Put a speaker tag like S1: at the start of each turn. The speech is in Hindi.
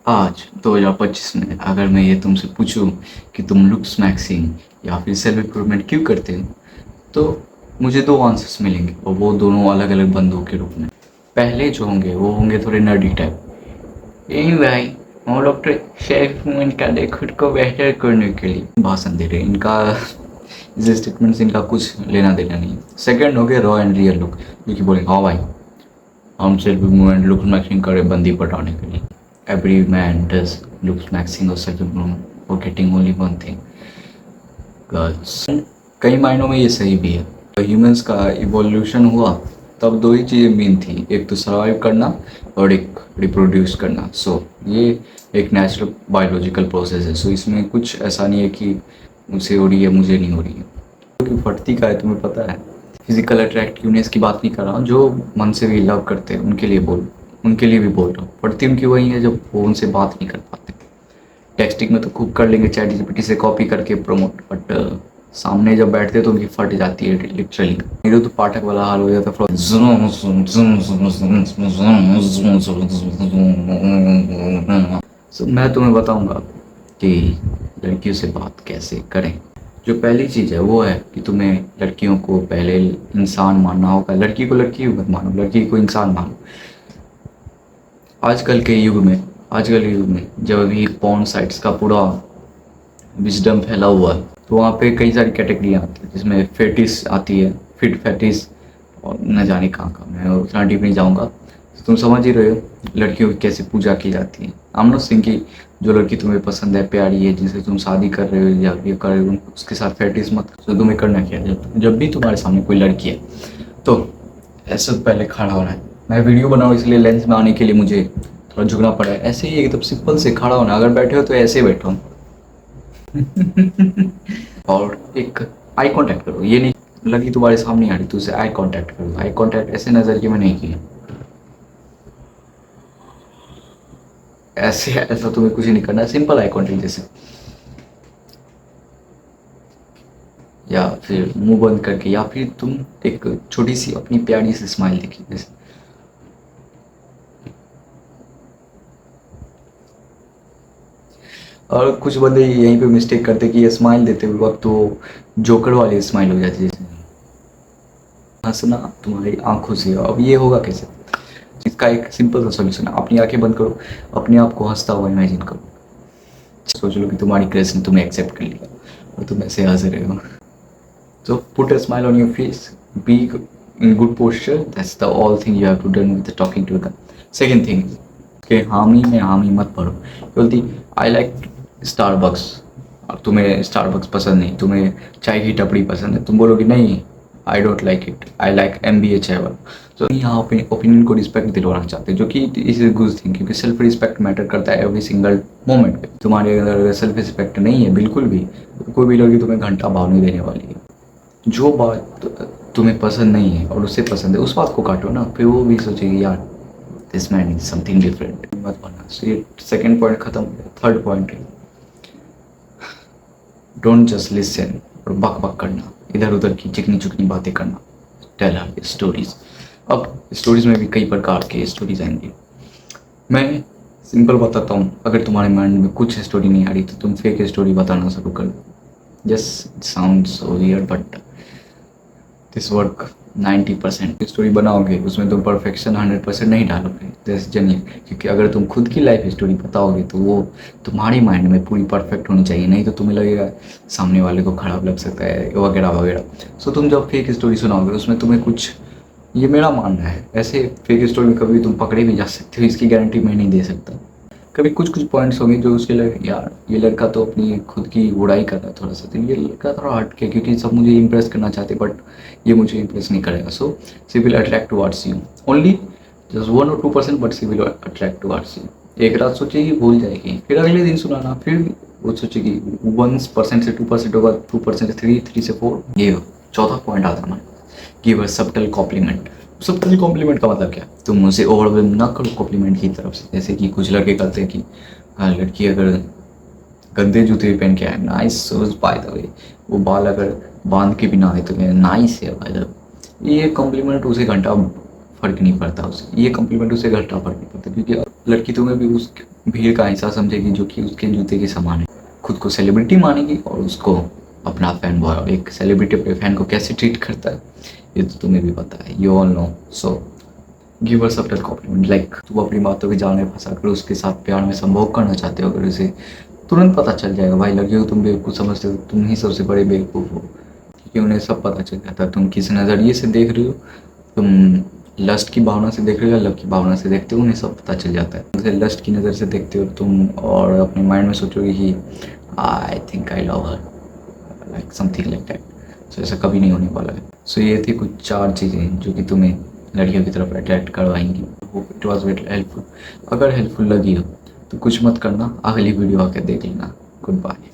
S1: आज 2025 में अगर मैं ये तुमसे पूछूं कि तुम लुक्स मैक्सिंग या फिर सेल्फ इम्प्रूवमेंट क्यों करते हो, तो मुझे दो आंसर्स मिलेंगे और वो दोनों अलग अलग बंदों के रूप में। पहले जो होंगे वो होंगे थोड़े नर्डी टाइप। यही भाई, हम लोग तो सेल्फ इम्प्रूवमेंट कर रहे खुद को बेहतर करने के लिए भाषण दे रहे हैं। इनका इस स्टेटमेंट से इनका कुछ लेना देना नहीं। सेकंड हो गए रॉ एंड रियल लुक, जो कि बोले हाँ भाई, हम सेल्फ इम्प्रूवमेंट लुक्स मैक्सिंग करे बंदी पटाने के लिए। Every man does looks maxing और self improvement for getting only one thing, girls. कई मायनों में ये सही भी है। ह्यूमंस का इवोल्यूशन हुआ तब दो ही चीज़ें मेन थी, एक तो सर्वाइव करना और एक रिप्रोड्यूस करना। सो ये एक नेचुरल बायोलॉजिकल प्रोसेस है। सो इसमें कुछ ऐसा नहीं है कि मुझसे हो रही है मुझे नहीं हो रही है। क्योंकि फटती का है तुम्हें पता है। फिजिकल अट्रैक्टिवनेस की बात नहीं कर रहा हूँ, जो मन से भी लव करते हैं उनके लिए भी बोल रहा हूँ। फटती उनकी वही है जब वो उनसे बात नहीं कर पाते। टेक्स्टिंग में तो खूब कर लेंगे चैट जीपीटी से कॉपी करके प्रमोट, बट सामने जब बैठते तो उनकी फट जाती है लिटरली। मेरे तो पाठक वाला हाल हो जाता है। सो मैं तुम्हें बताऊंगा कि लड़कियों से बात कैसे करें। जो पहली चीज़ है वो है कि तुम्हें लड़कियों को पहले इंसान मानना होगा। लड़की को लड़की मत मानो, लड़की को इंसान मानो। आजकल के युग में जब अभी पॉर्न साइट्स का पूरा विजडम फैला हुआ है, तो वहाँ पे कई सारी कैटेगरियाँ आती है, जिसमें फेटिस आती है, फिट फेटिस और न जाने कहाँ का। मैं उतना डीप नहीं जाऊँगा, तुम समझ ही रहे हो लड़कियों की कैसे पूजा की जाती है। आमनो सिंह की जो लड़की तुम्हें पसंद है, प्यारी है, जिनसे तुम शादी कर रहे हो या ये कर रहे हो, उसके साथ फेटिस मत। तो तुम्हें करना क्या है, जब भी तुम्हारे सामने कोई लड़की है तो ऐसे तो पहले खड़ा होना है। मैं वीडियो बनाऊँ इसलिए लेंस में आने के लिए मुझे थोड़ा झुकना पड़ा है। ऐसे ही एकदम सिंपल से खड़ा होना। अगर बैठे हो तो ऐसे ही बैठो और एक आई कांटेक्ट करो। ये नहीं लड़की तुम्हारे सामने आ रही तो उसे आई कांटेक्ट करो। आई कांटेक्ट ऐसे नजरिए में नहीं किया, ऐसे ऐसा तुम्हें कुछ नहीं करना। सिंपल आई कांटेक्ट जैसे, या फिर मुंह बंद करके, या फिर तुम एक छोटी सी अपनी प्यारी सी स्माइल देखिए जैसे। और कुछ बंदे यहीं पे मिस्टेक करते कि ये स्माइल देते हुए वक्त वो जोकर वाली स्माइल हो जाती है, जैसे हंसना तुम्हारी आंखों से। अब ये होगा कैसे? इसका एक सिंपल सा सॉल्यूशन है, अपनी आंखें बंद करो, अपने आप को हंसता हुआ इमेजिन करो। सोच लो कि तुम्हारी क्रश ने तुम्हें एक्सेप्ट कर लिया और तुम ऐसे हंस रहे हो। So put a smile on your face, be in good posture. That's the all thing you have to done with the talking to a girl. Second thing is कि हामी में हामी मत पढ़ो। बोलती आई लाइक स्टारबक्स, अब तुम्हें स्टारबक्स पसंद नहीं, तुम्हें चाय की टपड़ी पसंद है, तुम बोलोगे नहीं I don't like it, I like MBA चाय वाला। तो यहाँ ओपिनियन को रिस्पेक्ट दिलवाना चाहते हैं, जो कि इज ए गुड थिंग, क्योंकि सेल्फ रिस्पेक्ट मैटर करता है एवरी सिंगल मोमेंट पे। तुम्हारे अगर सेल्फ रिस्पेक्ट नहीं है बिल्कुल भी, तो कोई भी लड़की तुम्हें घंटा भाव नहीं देने वाली है। जो बात तुम्हें पसंद नहीं है और उसे पसंद है, उस बात को काटो ना, फिर वो भी सोचेगी यार this man is something different, मत बनना। सो ये सेकंड पॉइंट खत्म। थर्ड पॉइंट है डोंट जस्ट लिसन और बक बक करना, इधर उधर की चिकनी चुकनी बातें करना। Tell her stories. अब स्टोरीज में भी कई प्रकार के स्टोरीज आएंगे। मैं सिंपल बताता हूँ, अगर तुम्हारे माइंड में कुछ स्टोरी नहीं आ रही तो तुम फेक स्टोरी बताना शुरू कर दो। Just sound so weird but this work 90%। Story बनाओगे उसमें तुम परफेक्शन 100% नहीं डालोगे, दिस जेन्युइन। क्योंकि अगर तुम खुद की लाइफ स्टोरी बताओगे तो वो तुम्हारी माइंड में पूरी परफेक्ट होनी चाहिए, नहीं तो तुम्हें लगेगा सामने वाले को खराब लग सकता है वगैरह वगैरह। सो तुम जब फेक स्टोरी सुनाओगे उसमें तुम्हें कुछ, ये मेरा मानना है, ऐसे फेक स्टोरी में कभी तुम पकड़े भी जा सकते हो, इसकी गारंटी मैं नहीं दे सकता। कभी कुछ कुछ पॉइंट्स होंगे जो उसके लगे यार ये लड़का तो अपनी खुद की बुराई कर रहा है थोड़ा सा, तो ये लड़का थोड़ा हट के, क्योंकि सब मुझे इंप्रेस करना चाहते बट ये मुझे इंप्रेस नहीं करेगा। So she will attract towards you only just 1 or 2%, but she will attract towards you. एक रात सोचेगी भूल जाएगी, फिर अगले दिन सुनाना, फिर वो सोचेगी 1% से 2% होगा, 2% से 3 से 4। ये चौथा पॉइंट आता हमारे, give a subtle compliment. Subtle compliment का मतलब क्या? तुम उसे ओवरवेलम ना करो कॉम्प्लीमेंट की तरफ से। जैसे कि कुछ लड़के कहते हैं कि लड़की अगर गंदे जूते पहन के आए, nice shoes by the way, वो बाल अगर बांध के भी ना आए तो नाइस है बाय द वे। ये कॉम्प्लीमेंट उसे घंटा फर्क नहीं पड़ता उसे, ये कॉम्प्लीमेंट उसे घंटा फर्क नहीं पड़ता, क्योंकि लड़की तुम्हें भी उस भीड़ का हिस्सा समझेगी जो कि उसके जूते के समान है, खुद को सेलिब्रिटी मानेगी और उसको अपना फैन बॉय, एक सेलिब्रिटी अपने फैन को कैसे ट्रीट करता है ये तो तुम्हें भी पता है, you all know. So give her subtle compliment, like तुम अपनी बातों के जाल में फंसा कर उसके साथ प्यार में संभोग करना चाहते हो, अगर उसे तुरंत पता चल जाएगा भाई, लड़कियों को तुम बेवकूफ़ समझते हो, तुम ही सबसे बड़े बेवकूफ़ हो, क्योंकि उन्हें सब पता चल जाता है तुम किस नज़रिए से देख रहे हो, तुम लस्ट की भावना से देख रहे हो या लव की भावना से देखते हो, उन्हें सब पता चल जाता है। जैसे लस्ट की नज़र से देखते हो तुम और अपने माइंड में सोचोगे कि I think I love her, like something like that. So ऐसा कभी नहीं होने वाला है। सो ये थी कुछ 4 चीज़ें जो कि तुम्हें लड़कियों की तरफ अट्रैक्ट करवाएंगी। Hope it was very helpful. अगर हेल्पफुल लगी हो तो कुछ मत करना, अगली वीडियो आकर देख लेना। Good bye.